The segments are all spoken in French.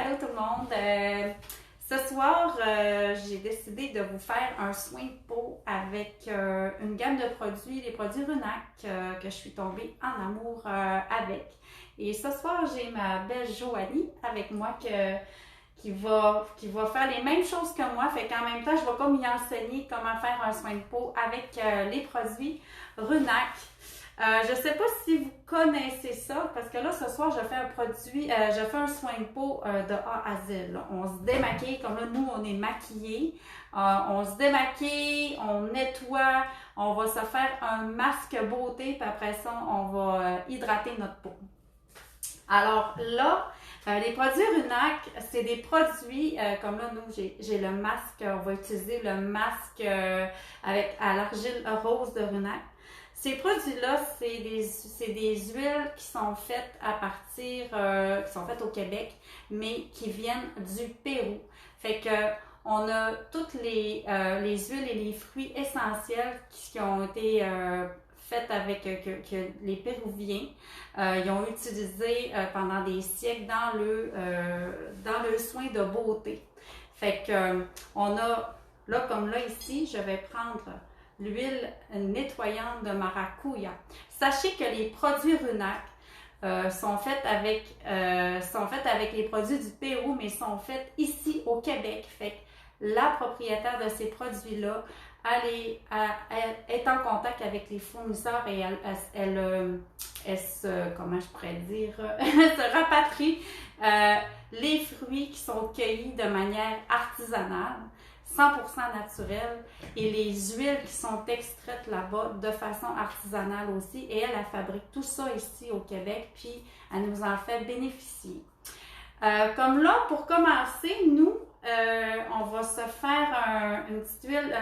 allô tout le monde! Ce soir, j'ai décidé de vous faire un soin de peau avec une gamme de produits, les produits Runac, que je suis tombée en amour avec. Et ce soir, j'ai ma belle Joanie avec moi qui va faire les mêmes choses que moi. Fait qu'en même temps, je vais comme lui enseigner comment faire un soin de peau avec les produits Runac. Je ne sais pas si vous connaissez ça, parce que là, ce soir, je fais un soin de peau de A à Z. Là. On se démaquille, comme là, nous, on est maquillés. On se démaquille, on nettoie, on va se faire un masque beauté, puis après ça, on va hydrater notre peau. Alors là, les produits Runac, c'est des produits, comme là, nous, j'ai le masque, on va utiliser le masque à l'argile rose de Runac. Ces produits-là, c'est des huiles qui sont faites qui sont faites au Québec, mais qui viennent du Pérou. Fait que on a toutes les huiles et les fruits essentiels qui ont été faites avec que les Péruviens ils ont utilisé pendant des siècles dans le soin de beauté. Fait que on a là comme là ici, je vais prendre l'huile nettoyante de maracuja. Sachez que les produits Runac sont faits avec les produits du Pérou, mais sont faits ici au Québec. Fait que la propriétaire de ces produits-là, elle est en contact avec les fournisseurs et elle se, comment je pourrais dire, elle se rapatrie les fruits qui sont cueillis de manière artisanale, 100% naturelle, et les huiles qui sont extraites là-bas de façon artisanale aussi. Et elle fabrique tout ça ici au Québec, puis elle nous en fait bénéficier. Comme là, pour commencer, nous, on va se faire une petite huile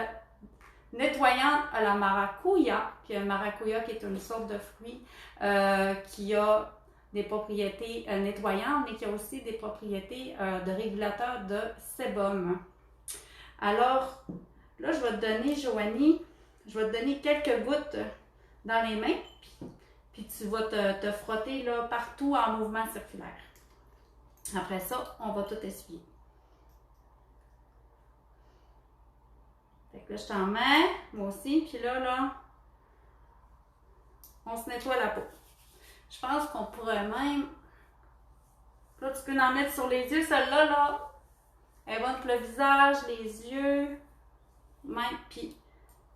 nettoyante à la maracuja, puis un maracuja qui est une sorte de fruit qui a des propriétés nettoyantes, mais qui a aussi des propriétés de régulateur de sébum. Alors, là, je vais te donner, Joanie, quelques gouttes dans les mains, puis tu vas te frotter là, partout en mouvement circulaire. Après ça, on va tout essuyer. Fait que là, je t'en mets, moi aussi, puis là, on se nettoie la peau. Je pense qu'on pourrait même, là, tu peux en mettre sur les yeux, celle-là, là, elle est bonne pour le visage, les yeux, même, puis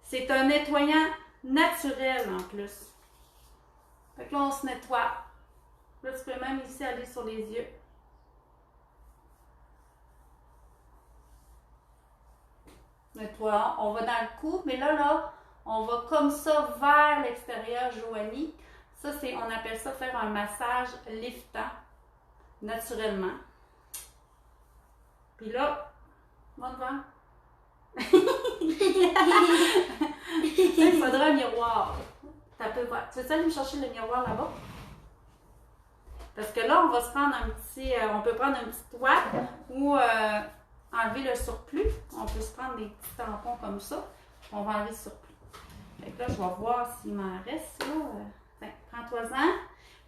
c'est un nettoyant naturel en plus. Fait que là, on se nettoie. Là, tu peux même ici aller sur les yeux. Nettoie, on va dans le cou, mais là, on va comme ça vers l'extérieur, Joanie. Ça, on appelle ça faire un massage liftant, naturellement. Puis là, va devant. Il faudra un miroir. Tu veux aller me chercher le miroir là-bas? Parce que là, on va se prendre on peut prendre un petit toit ou enlever le surplus. On peut se prendre des petits tampons comme ça. On va enlever le surplus. Fait que là, je vais voir s'il m'en reste. Prends-toi-en.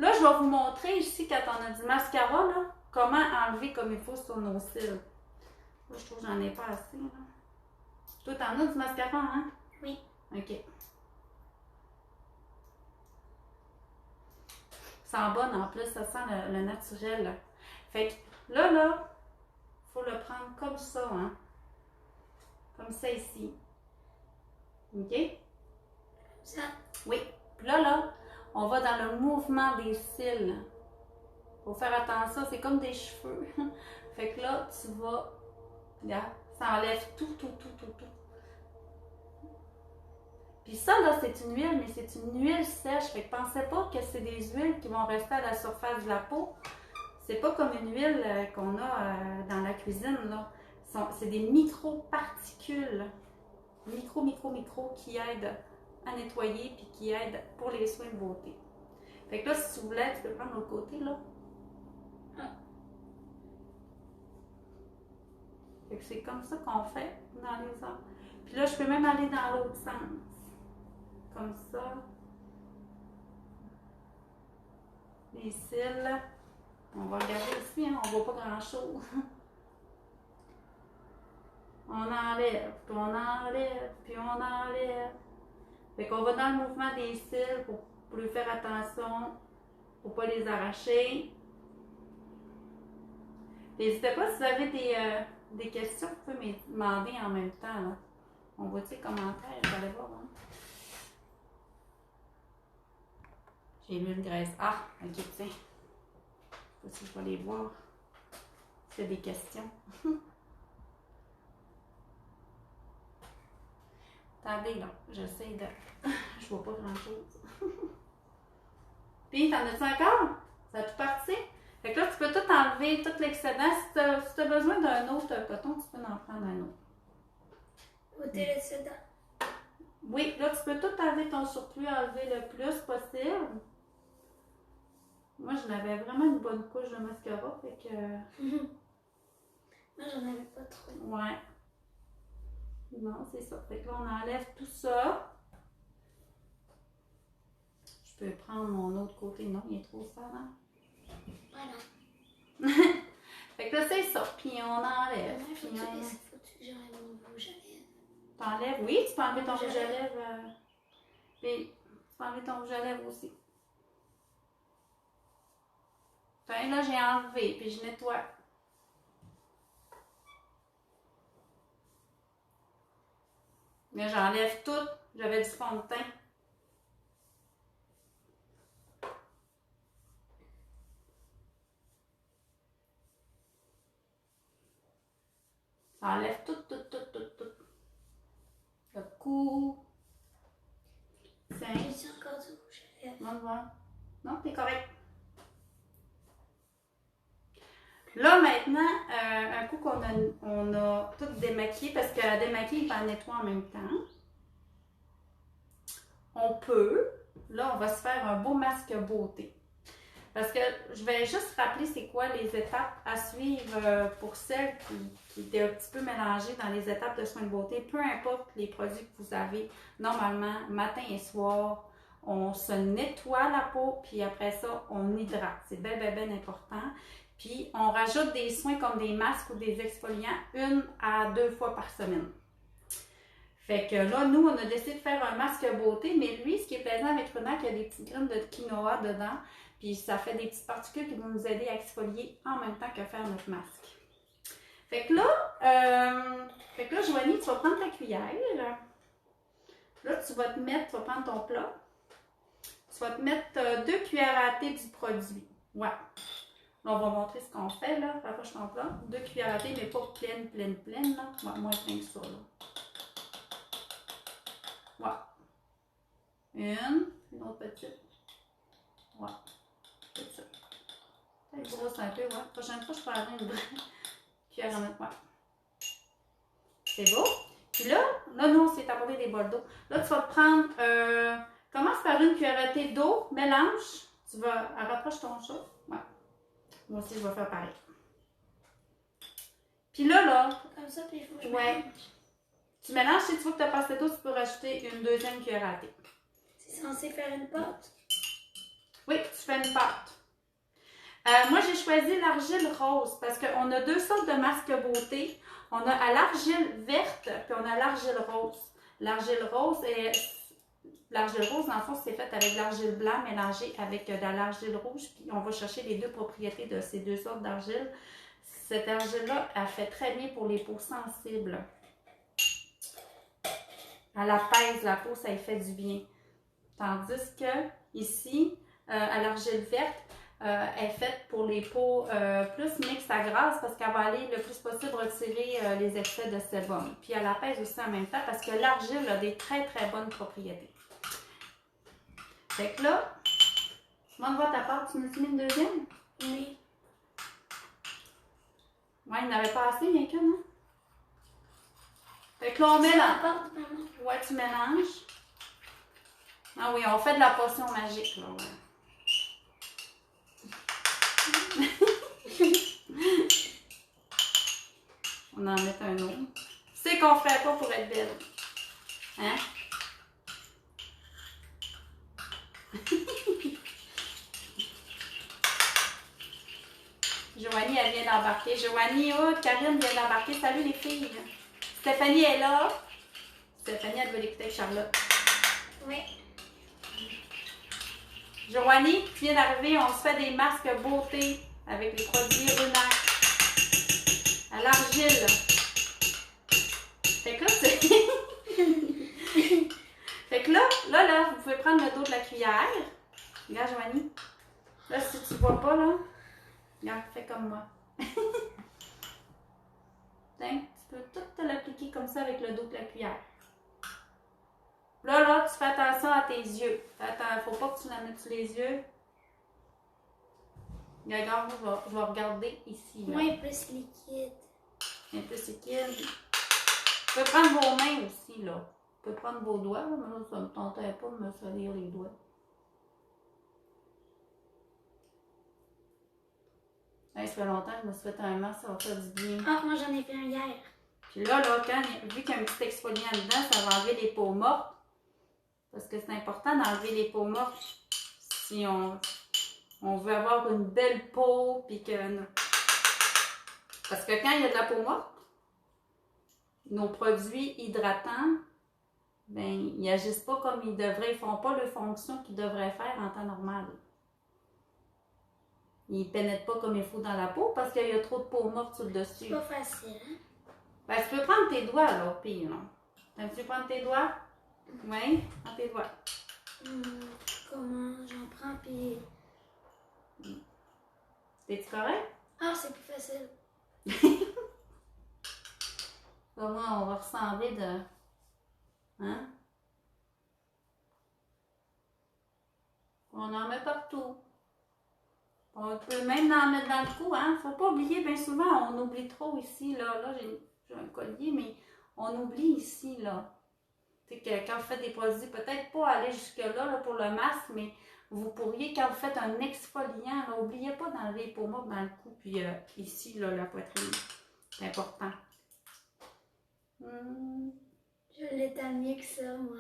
Là, je vais vous montrer ici, quand on a du mascara, là, comment enlever comme il faut sur nos cils. Là, je trouve que j'en ai pas assez. Là. Toi, t'en as du mascara, hein? Oui. OK. Ça sent bon en plus, ça sent le naturel. Là. Fait que là, faut le prendre comme ça, hein? Comme ça ici. OK? Ça. Oui. Puis là, on va dans le mouvement des cils. Faut faire attention, c'est comme des cheveux. Fait que là, tu vas... Regarde, ça enlève tout. Puis ça, là, c'est une huile, mais c'est une huile sèche. Fait que pensez pas que c'est des huiles qui vont rester à la surface de la peau. C'est pas comme une huile qu'on a dans la cuisine, là. C'est des micro-particules. Micro qui aident à nettoyer puis qui aident pour les soins de beauté. Fait que là, si tu voulais, tu peux prendre l'autre côté, là. Fait que c'est comme ça qu'on fait dans les arbres. Puis là, je peux même aller dans l'autre sens. Comme ça. Les cils. On va regarder ici, hein, on voit pas grand-chose. On enlève, puis on enlève, puis on enlève. Fait qu'on va dans le mouvement des cils pour lui faire attention, pour pas les arracher. N'hésitez pas si vous avez des questions, vous pouvez me demander en même temps. Là. On voit les commentaires, vous allez voir. Hein. J'ai lu une graisse. Ah, ok, tiens. Je sais pas si je vais les voir. C'est des questions. Attendez, là. J'essaie de. Je vois pas grand-chose. Puis, t'en as-tu encore? Ça a tout parti? Fait que là, tu peux tout enlever, tout l'excédent. Si tu as besoin d'un autre coton, tu peux en prendre un autre. Ôter l'excédent. Oui, là, tu peux tout enlever ton surplus, enlever le plus possible. Moi, je n'avais vraiment une bonne couche de mascara, fait que... Moi, j'en avais pas trop. Ouais. Non, c'est ça. Fait que là, on enlève tout ça. Je peux prendre mon autre côté. Non, il est trop sale, hein? Voilà. Fait que là, c'est ça. Puis on enlève. Ouais, Puis faut-tu que j'enlève mon rouge à lèvres? T'enlèves? Oui, tu peux enlever ton rouge à lèvres. Puis tu peux enlever ton rouge à lèvres aussi. Enfin, là, j'ai enlevé, puis je nettoie. Mais j'enlève tout. J'avais du fond de teint. Ça enlève tout. Le cou. J'ai encore du rouge à lèvres. Non, voilà. Non, t'es correct. Là, maintenant, un coup on a tout démaquillé, parce que la démaquille va nettoyer en même temps, on peut, là, on va se faire un beau masque beauté. Parce que je vais juste rappeler c'est quoi les étapes à suivre pour celles qui étaient un petit peu mélangées dans les étapes de soins de beauté. Peu importe les produits que vous avez, normalement, matin et soir, on se nettoie la peau, puis après ça, on hydrate. C'est bien important. Puis, on rajoute des soins comme des masques ou des exfoliants 1 à 2 fois par semaine. Fait que là, nous, on a décidé de faire un masque beauté, mais lui, ce qui est plaisant avec Runac, il y a des petites graines de quinoa dedans, puis ça fait des petites particules qui vont nous aider à exfolier en même temps que faire notre masque. Fait que là, Joanie, tu vas prendre ta cuillère. Là, tu vas prendre ton plat. Tu vas te mettre 2 cuillères à thé du produit. Ouais. Là, on va montrer ce qu'on fait, là. Rapproche ton plat. 2 cuillères à thé, mais pas pleine, là. Ouais, moins plein que ça, là. Ouais. Une autre petite. Ouais. Petite. Elle est grosse un peu, ouais. Prochaine fois, je prendrai une cuillère à mettre, ouais. C'est beau. Puis là, nous, on s'est apporté des bols d'eau. Là, tu vas te prendre, commence par une cuillère à thé d'eau, mélange. Tu vas, rapproche ton chat. Ouais. Moi aussi, je vais faire pareil. Puis là. Comme ça, puis il faut que je ouais. Tu mélanges, si tu veux que tu as passé d'eau, tu peux rajouter une deuxième cuillère à thé. C'est censé faire une pâte? Oui, tu fais une pâte. Moi, j'ai choisi l'argile rose parce qu'on a 2 sortes de masques beauté. On a à l'argile verte, puis on a l'argile rose. L'argile rose, dans le fond, c'est fait avec de l'argile blanc mélangée avec de l'argile rouge. Puis on va chercher les 2 propriétés de ces 2 sortes d'argile. Cette argile-là, elle fait très bien pour les peaux sensibles. Elle apaise la peau, ça y fait du bien. Tandis que ici, à l'argile verte, elle est faite pour les peaux plus mixtes à grasse parce qu'elle va aller le plus possible retirer les excès de sébum. Puis elle apaise aussi en même temps parce que l'argile a des très bonnes propriétés. Fait que là, tu m'en vois ta part, tu me dis une deuxième? Oui. Ouais, il n'avait pas assez, bien qu'une, hein? Fait que là, on mélange. Ouais, tu mélanges. Ah oui, on fait de la potion magique, là, ouais. On en met un autre. C'est qu'on ferait pas pour être belle. Hein? Joanie, elle vient d'embarquer. Joanie, oh, Karine vient d'embarquer. Salut les filles. Stéphanie est là. Stéphanie, elle veut l'écouter avec Charlotte. Oui. Joanie, tu viens d'arriver. On se fait des masques beauté avec les produits Runac. À l'argile. Fait que là, c'est... Fait que là, vous pouvez prendre le dos de la cuillère. Regarde, Joanie. Là, si tu vois pas, là, regarde, fais comme moi. Tiens, tu peux tout te l'appliquer comme ça avec le dos de la cuillère. Là, tu fais attention à tes yeux. Faut pas que tu la mettes sur les yeux. Regarde, je vais regarder ici. Là. Moins plus liquide. Un peu liquide. Vous pouvez prendre vos mains aussi, là. Vous pouvez prendre vos doigts, là, mais là, ça me tentait pas de me salir les doigts. Hey, ça fait longtemps que je me suis fait un masque, ça va faire du bien. Ah, moi j'en ai fait un hier. Puis là, vu qu'il y a un petit exfoliant dedans, ça va enlever les peaux mortes. Parce que c'est important d'enlever les peaux mortes si on veut avoir une belle peau. Puis que... Parce que quand il y a de la peau morte, nos produits hydratants, ben, ils n'agissent pas comme ils devraient. Ils ne font pas les fonctions qu'ils devraient faire en temps normal. Ils ne pénètrent pas comme il faut dans la peau parce qu'il y a trop de peau morte sur le dessus. C'est pas facile, hein? Ben, tu peux prendre tes doigts, là, au pire, non? T'aimes-tu prendre tes doigts? Oui, prends tes doigts. Comment j'en prends, puis... T'es-tu correct? Ah, c'est plus facile. Comment on va ressembler de... Hein? On en met partout. On peut même en mettre dans le cou, hein? Faut pas oublier, bien souvent, on oublie trop ici, là. Là, j'ai un collier, mais on oublie ici, là. Tu sais, que quand vous faites des produits, peut-être pas aller jusque-là là, pour le masque, mais vous pourriez, quand vous faites un exfoliant, n'oubliez pas d'enlever les peaux mortes dans le cou, puis ici, là, la poitrine. C'est important. Je l'étale mieux que ça, moi.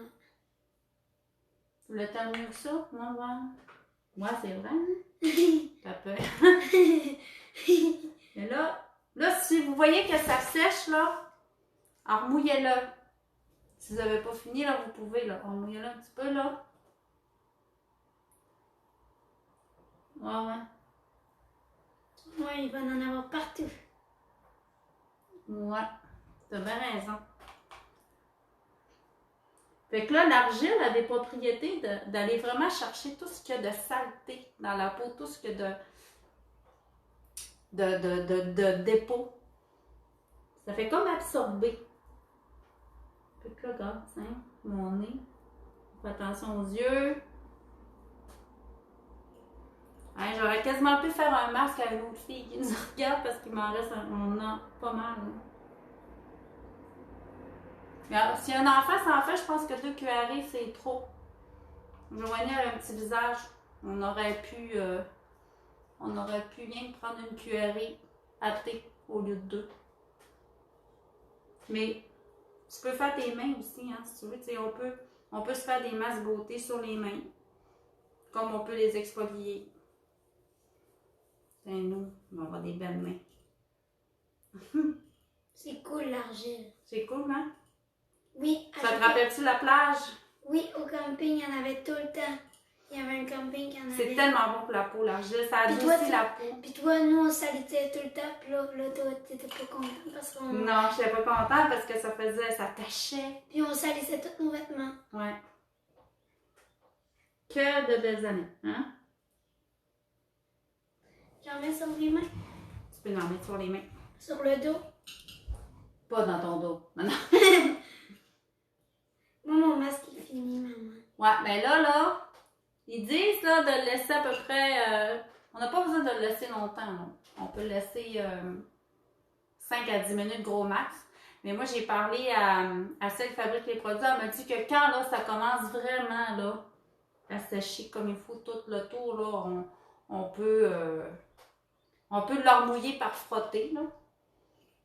Tu l'étales mieux que ça? Moi, c'est vrai. T'as peur. Mais là, si vous voyez que ça sèche, là, alors mouillez-le. Si vous n'avez pas fini, là, vous pouvez, là. Mouillez-le un petit peu, là. Ouais. Ouais, il va en avoir partout. Ouais. T'as bien raison. Fait que là, l'argile a des propriétés d'aller vraiment chercher tout ce qu'il y a de saleté dans la peau, tout ce qu'il y a de dépôt. Ça fait comme absorber. Fait que là, regarde, tiens, mon nez. Fais attention aux yeux. Hein, j'aurais quasiment pu faire un masque à une autre fille qui nous regarde parce qu'il m'en reste on a pas mal. Hein. Si un enfant s'en fait, je pense que 2 cuillerées, c'est trop. Joanie a un petit visage. On aurait pu bien prendre une cuillerée à thé au lieu de 2. Mais tu peux faire tes mains aussi, hein, si tu veux. Tu sais, on peut se faire des masques beauté sur les mains, comme on peut les exfolier. Nous, on va avoir des belles mains. C'est cool, l'argile. C'est cool, hein? Oui. Ça te rappelle-tu la plage? Oui, au camping, il y en avait tout le temps. Il y avait un camping qui en avait. C'est tellement bon pour la peau, l'argile. Ça adoucit la peau. Puis toi, nous, on salitait tout le temps. Puis là toi, t'étais pas content parce qu'on... Non, je n'étais pas contente parce que ça tachait. Puis on salissait tous nos vêtements. Ouais. Que de belles années, hein? J'en mets sur les mains. Tu peux en mettre sur les mains. Sur le dos. Pas dans ton dos. Non, non. Moi, mon masque est fini, maman. Ouais, ben là, ils disent là, de le laisser à peu près... on n'a pas besoin de le laisser longtemps. Non. On peut le laisser 5 à 10 minutes gros max. Mais moi, j'ai parlé à celle qui fabrique les produits. Elle m'a dit que quand là, ça commence vraiment là, à sécher comme il faut tout le tour, là, on peut leur mouiller par frotter. Là.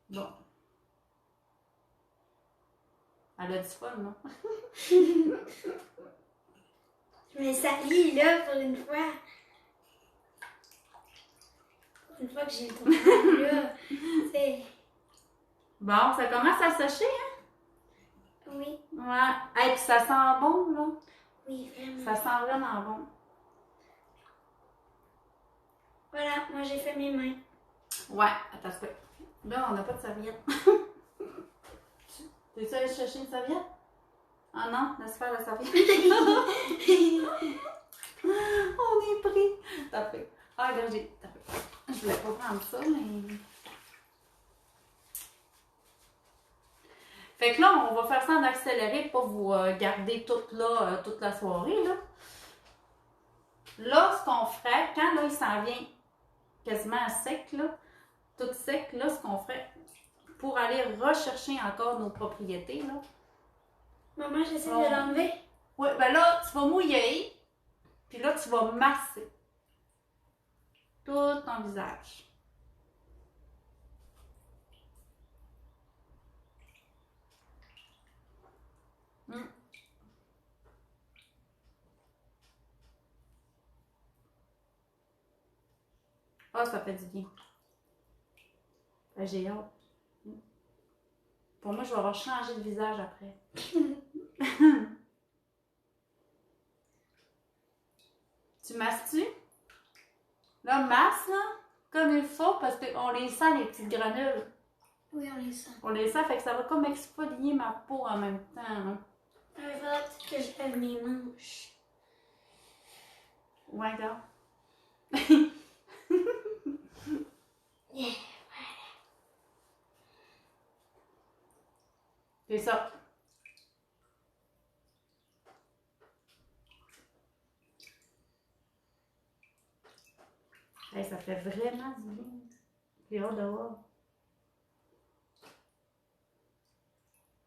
Bon. Elle a du fun, non? Je me salis là pour une fois. Une fois que j'ai le tournage, là, c'est... Bon, ça commence à sécher, hein? Oui, Ouais. Hey, puis ça sent bon, là. oui, vraiment. Ça sent vraiment bon. Voilà, moi j'ai fait mes mains. Ouais, attends, c'est pas... Là, on n'a pas de serviette. T'es-tu allé chercher une serviette? Ah non, laisse faire la serviette. On est pris. T'as fait. Ah, là, t'as fait. Je voulais pas prendre ça, mais... Fait que là, on va faire ça en accéléré pour vous garder toute la soirée, là. Là, ce qu'on ferait, quand là, il s'en vient quasiment à sec, là, tout sec, là, ce qu'on ferait pour aller rechercher encore nos propriétés, là. Maman, j'essaie de l'enlever. Oui, ben là, tu vas mouiller, puis là, tu vas masser tout ton visage. Ah, ça fait du bien. Ben, j'ai hâte. Pour moi, je vais avoir changé de visage après. Tu masses-tu? Là, masse, là, comme il faut, parce qu'on les sent, les petites granules. Oui, on les sent. On les sent, fait que ça va comme exfolier ma peau en même temps. Hein. Il faudra peut-être que je lève mes manches. Ouais, regarde. Yeah. C'est ça. Hey, ça fait vraiment du bien. J'ai hâte de voir.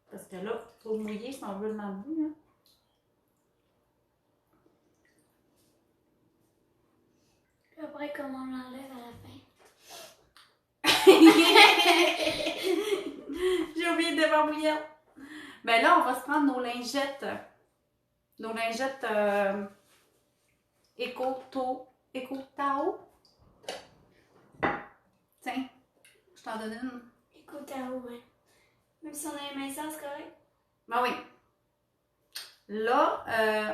Parce que là, il faut mouiller si on veut l'enlever. Hein. Puis après, comment on l'enlève à la fin? J'ai oublié de m'embrouiller. Ben là, on va se prendre nos lingettes. Nos lingettes Éco-Tao. Tiens, je t'en donne une. Écoute, ouais. Même si on a les mains sales, c'est correct? Ben oui. Là,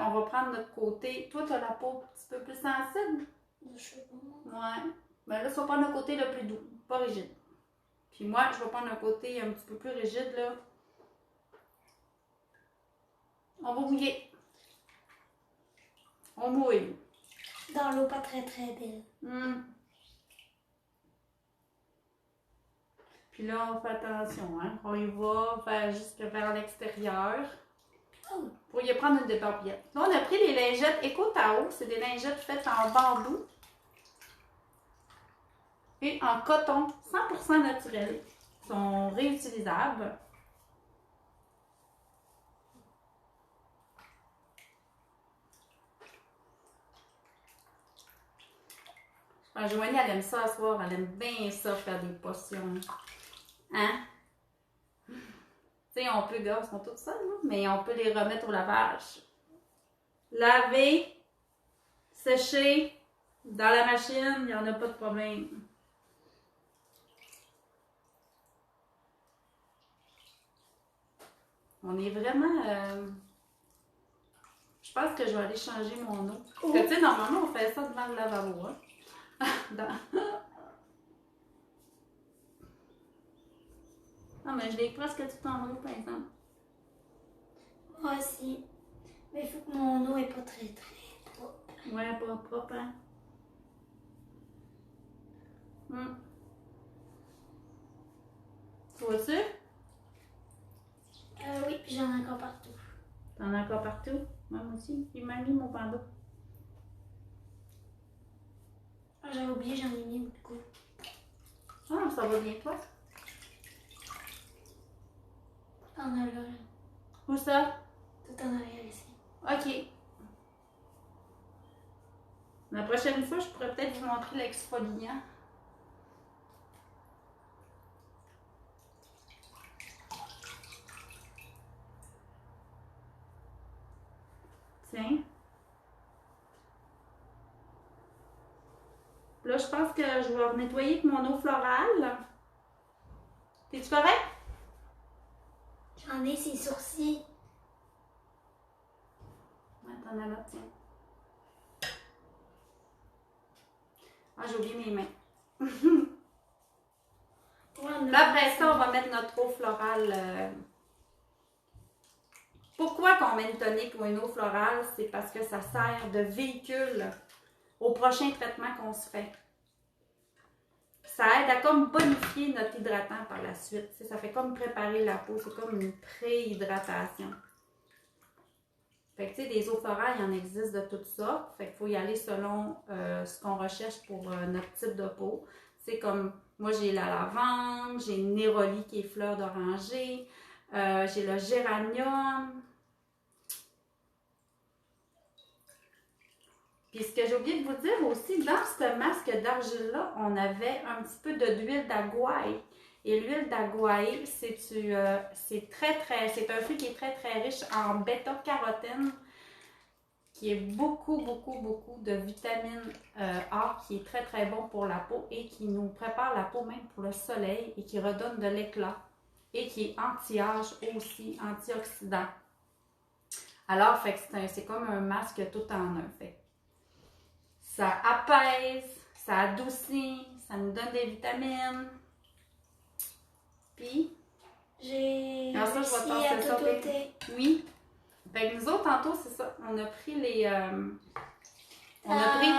on va prendre notre côté. Toi, tu as la peau un petit peu plus sensible. Je sais pas, moi. Ouais. Ben là, tu vas prendre le côté le plus doux, pas rigide. Puis moi, je vais prendre un côté un petit peu plus rigide, là. On va mouiller. On mouille. Dans l'eau pas très très belle. Puis là, on fait attention, hein. On y va jusque vers l'extérieur. Oh. Pour y prendre une débarbillette. Là, on a pris les lingettes Éco-Tao. C'est des lingettes faites en bambou. Et en coton 100% naturel. Ils sont réutilisables. Joanie, elle aime ça à soir. Elle aime bien ça, faire des potions. Hein? Tu sais, on peut, gars, ils sont toutes seuls, là, mais on peut les remettre au lavage. Laver, sécher, dans la machine, il n'y en a pas de problème. On est vraiment... Je pense que je vais aller changer mon eau. Parce que, tu sais, normalement, on fait ça devant le lavabo. Hein? Non, mais je l'ai presque tout en eau, par exemple. Moi aussi. Mais il faut que mon eau est pas très très propre. Ouais, pas propre, hein? Tu vois-tu? Oui, puis j'en ai encore partout. T'en as encore partout? Moi aussi. Il m'a mis mon panda. Ah, j'avais oublié, j'en ai mis beaucoup. Ah, ça va bien, toi? T'en as là. Où ça? Tout en arrière ici. OK. La prochaine fois, je pourrais peut-être vous montrer l'exfoliant. Tiens. Là, je pense que je vais nettoyer avec mon eau florale. T'es-tu correct? J'en ai ses sourcils. Ouais, t'en as là, tiens. Ah, j'ai oublié mes mains. Là, après ça, on va mettre notre eau florale. Pourquoi qu'on met une tonique ou une eau florale? C'est parce que ça sert de véhicule au prochain traitement qu'on se fait. Ça aide à comme bonifier notre hydratant par la suite. Ça fait comme préparer la peau. C'est comme une pré-hydratation. Fait que tu sais, des eaux florales, il en existe de toutes sortes. Fait qu'il faut y aller selon ce qu'on recherche pour notre type de peau. C'est comme, moi j'ai la lavande, j'ai une néroli qui est fleur d'oranger, j'ai le géranium. Puis ce que j'ai oublié de vous dire aussi, dans ce masque d'argile-là, on avait un petit peu d'huile d'agouaille. Et l'huile d'agouaille, c'est un fruit qui est très très riche en bêta-carotène, qui est beaucoup de vitamine A, qui est très très bon pour la peau et qui nous prépare la peau même pour le soleil et qui redonne de l'éclat et qui est anti-âge aussi, antioxydant. Alors, fait que c'est comme un masque tout en un. Fait. Ça apaise, ça adoucit, ça nous donne des vitamines. Puis, j'ai alors ça, je vais réussi à tasser ça. tout ôter. Oui. Fait que nous autres, tantôt, c'est ça. On a pris les... on a pris...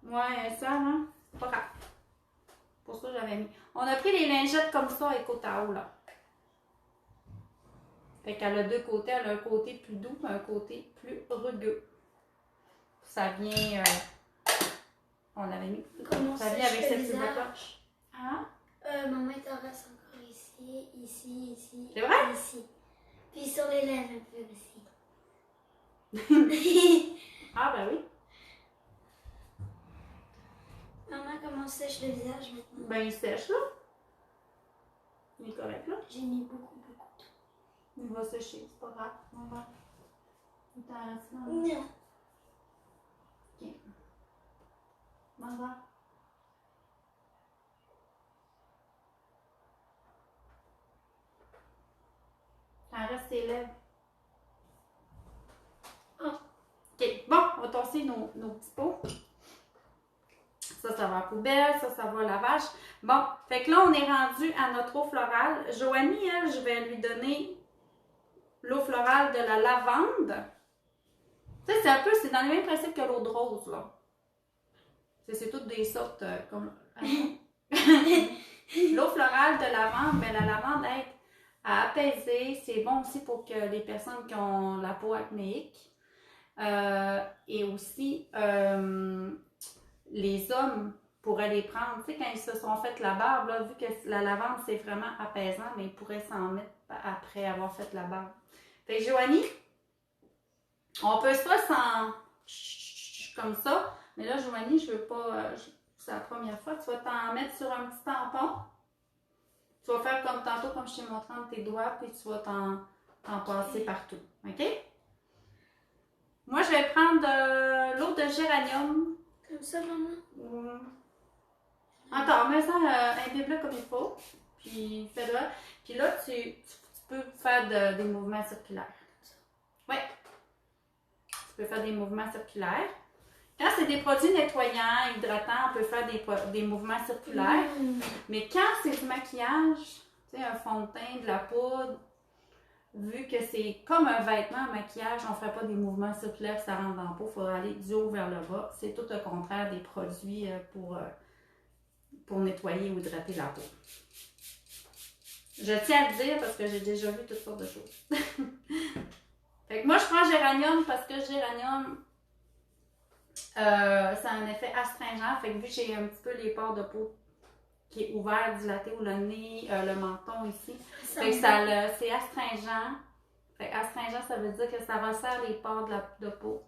Ouais, ça, hein? Pas grave. Pour ça, j'avais mis. On a pris les lingettes comme ça avec Otao, là. Fait qu'elle a deux côtés. Elle a un côté plus doux et un côté plus rugueux. Ça vient... on l'avait mis. Comment ça vient avec cette visage? poche. Hein? Maman, il t'en reste encore ici, ici. C'est vrai? Ici. Puis sur les lèvres un peu aussi. Ah, ben oui. Maman, comment on sèche le visage maintenant? Ben, il sèche, là. Il est correct, là. J'ai mis beaucoup. Il va sécher, c'est pas grave. On va. Attends, Non. OK. On va. T'en reste tes lèvres. Oh. OK. Bon, on va tasser nos petits pots. Ça va à la poubelle, ça va au lavage. Bon, fait que là, on est rendu à notre eau florale. Joanie, elle, je vais lui donner l'eau florale de la lavande. Tu sais, c'est dans le même principe que l'eau de rose, là. C'est toutes des sortes comme... L'eau florale de lavande, mais la lavande aide à apaiser. C'est bon aussi pour que les personnes qui ont la peau acnéique. Et aussi, les hommes pourraient les prendre. Tu sais, quand ils se sont fait la barbe, là, vu que la lavande, c'est vraiment apaisant, mais ils pourraient s'en mettre après avoir fait la barbe. Fait que Joanie, on peut soit s'en... comme ça, mais là, Joanie, je veux pas... c'est la première fois. Tu vas t'en mettre sur un petit tampon. Tu vas faire comme tantôt, comme je t'ai montré entre tes doigts, puis tu vas t'en passer partout. OK? Moi, je vais prendre l'eau de géranium. Comme ça, maman? Encore, mets ça un peu plat comme il faut. Puis fais-le. Puis là, tu peux faire des mouvements circulaires. Oui. Tu peux faire des mouvements circulaires. Quand c'est des produits nettoyants, hydratants, on peut faire des mouvements circulaires. Mais quand c'est du maquillage, tu sais, un fond de teint, de la poudre, vu que c'est comme un vêtement, un maquillage, on ne ferait pas des mouvements circulaires que ça rentre dans la peau. Il faudra aller du haut vers le bas. C'est tout le contraire des produits pour nettoyer ou hydrater la peau. Je tiens à le dire parce que j'ai déjà vu toutes sortes de choses. Fait que moi, je prends géranium parce que géranium, ça a un effet astringent. Fait que vu que j'ai un petit peu les pores de peau qui est ouvert, dilaté, ou le nez, le menton ici. Fait que c'est astringent. Fait que astringent, ça veut dire que ça resserre les pores de peau.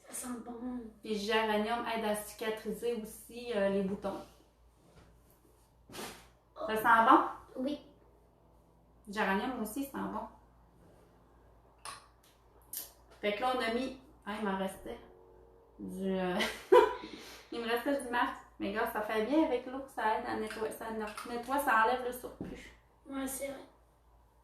Ça sent bon. Puis géranium aide à cicatriser aussi les boutons. Ça sent bon? Oui. Géranium aussi sent bon. Fait que là, on a mis... Ah, il m'en restait. Il me reste du masque. Mais gars, ça fait bien avec l'eau, ça aide à nettoyer, ça enlève le surplus. Ouais, c'est vrai.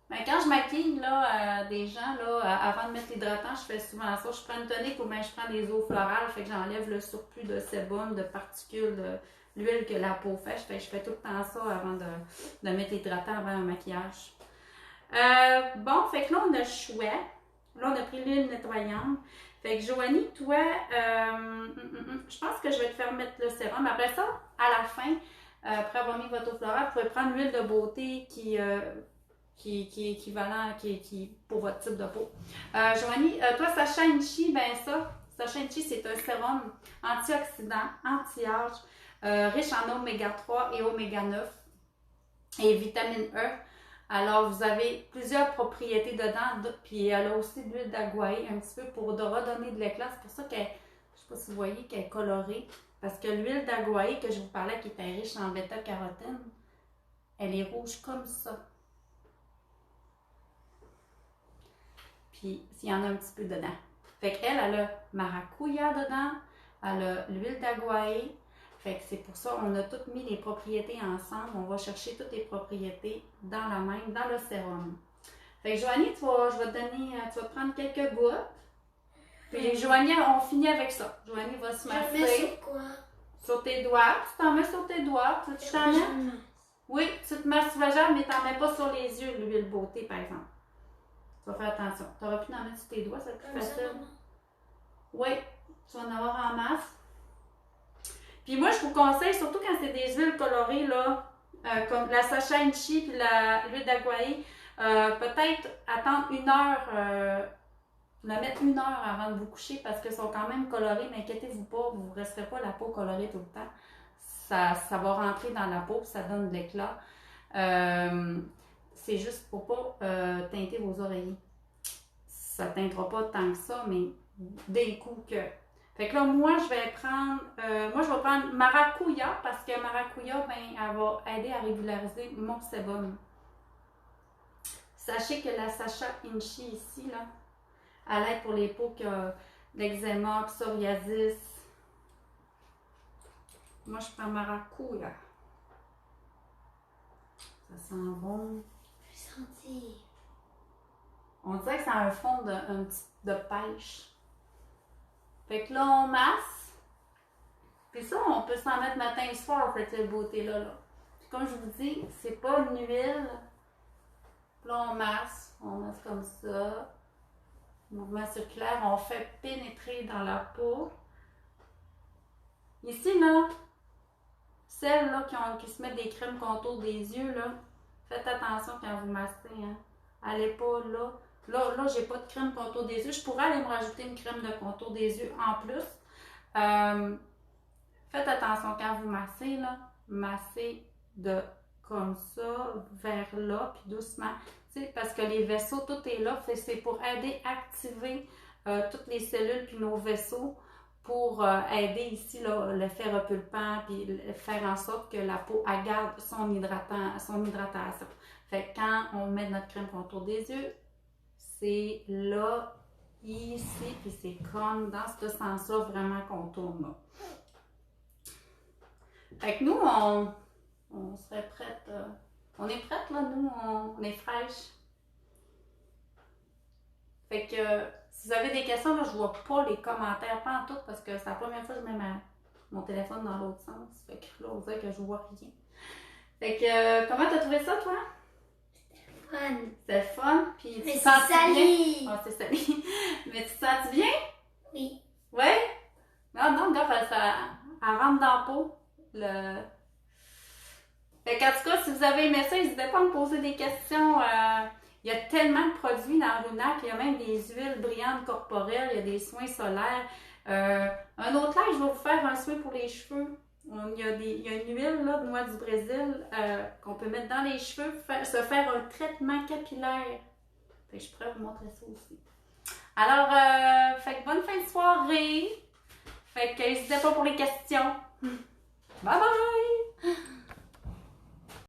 Mais quand je maquille là, des gens, là, avant de mettre l'hydratant, je fais souvent ça. Je prends une tonique ou bien je prends des eaux florales, fait que j'enlève le surplus de sébum, de particules, de l'huile que la peau fait. Je fais tout le temps ça avant de mettre l'hydratant avant un maquillage. Bon, fait que là, on a le chouette. Là, on a pris l'huile nettoyante. Fait que Joanie, toi, je pense que je vais te faire mettre le sérum. Après ça, à la fin, après avoir mis votre eau florale, vous pouvez prendre l'huile de beauté qui est équivalent pour votre type de peau. Joanie, toi, Sacha Inchi, ben ça, Sacha Inchi, c'est un sérum antioxydant, anti-âge, riche en oméga 3 et oméga 9 et vitamine E. Alors, vous avez plusieurs propriétés dedans, puis elle a aussi de l'huile d'agouaï, un petit peu pour redonner de l'éclat. C'est pour ça qu'elle, je ne sais pas si vous voyez, qu'elle est colorée. Parce que l'huile d'agouaï que je vous parlais, qui était riche en bêta-carotène, elle est rouge comme ça. Puis, il y en a un petit peu dedans. Fait qu'elle, elle a maracuya dedans, elle a l'huile d'agouaï. Fait que c'est pour ça qu'on a toutes mis les propriétés ensemble. On va chercher toutes les propriétés dans le sérum. Fait que Joanie, je vais te donner, tu vas prendre quelques gouttes. Puis Joanie, on finit avec ça. Joanie va se masser. Je mets sur quoi? Sur tes doigts. Tu t'en mets sur tes doigts. Tu t'en mets? Oui, tu te masses sur la jambe, mais tu n'en mets pas sur les yeux, l'huile beauté, par exemple. Tu vas faire attention. Tu aurais pu en mettre sur tes doigts, c'est plus facile. Oui, tu vas en avoir en masse. Puis moi, je vous conseille, surtout quand c'est des huiles colorées, là, comme la Sacha Inchi puis l'huile d'agouaï, peut-être attendre 1 heure, la mettre 1 heure avant de vous coucher parce qu'elles sont quand même colorées, mais inquiétez-vous pas, vous ne resterez pas la peau colorée tout le temps. Ça va rentrer dans la peau, puis ça donne de l'éclat. C'est juste pour pas teinter vos oreillers. Ça ne teintera pas tant que ça, mais d'un coup que... Fait que là, moi, je vais prendre maracuya parce que maracuya, ben, elle va aider à régulariser mon sébum. Sachez que la Sacha Inchi ici, là, elle aide pour les peaux qui ont l'eczéma, psoriasis. Moi, je prends maracuya. Ça sent bon. Je peux sentir. On dirait que c'est un fond de pêche. Fait que là, on masse. Puis ça, on peut s'en mettre matin et soir, cette beauté-là. Là. Puis comme je vous dis, c'est pas une huile. Puis là, on masse comme ça. Mouvement circulaire, on fait pénétrer dans la peau. Ici, là, celles là, qui se mettent des crèmes contour des yeux, là, faites attention quand vous massez. Hein. Allez pas là. Là, j'ai pas de crème contour des yeux. Je pourrais aller me rajouter une crème de contour des yeux en plus. Faites attention quand vous massez, là. Massez de comme ça, vers là, puis doucement. T'sais, parce que les vaisseaux, tout est là. C'est pour aider à activer toutes les cellules puis nos vaisseaux pour aider ici l'effet repulpant puis faire en sorte que la peau garde son hydratation. Fait que quand on met notre crème contour des yeux, c'est là, ici, puis c'est comme dans ce sens-là vraiment qu'on tourne là. Fait que nous, on serait prête. On est prête là, nous, on est fraîche. Fait que si vous avez des questions, là, je vois pas les commentaires, pas en tout, parce que c'est la première fois que je mets mon téléphone dans l'autre sens. Fait que là, on dirait que je vois rien. Fait que comment t'as trouvé ça, toi? Fun. C'était fun, puis mais tu c'est sens sali. bien. Oh, c'est sali. Mais tu te sens bien? Oui. Ouais? Non, regarde, ça rentre dans la peau. Fait qu'en tout cas, si vous avez aimé ça, n'hésitez pas à me poser des questions. Il y a tellement de produits dans Runac. Il y a même des huiles brillantes corporelles, il y a des soins solaires. Un autre live, je vais vous faire un soin pour les cheveux. Il y a une huile là, de noix du Brésil qu'on peut mettre dans les cheveux, se faire un traitement capillaire. Fait que je pourrais vous montrer ça aussi. Alors, fait que bonne fin de soirée. Fait que n'hésitez pas pour les questions. Bye bye!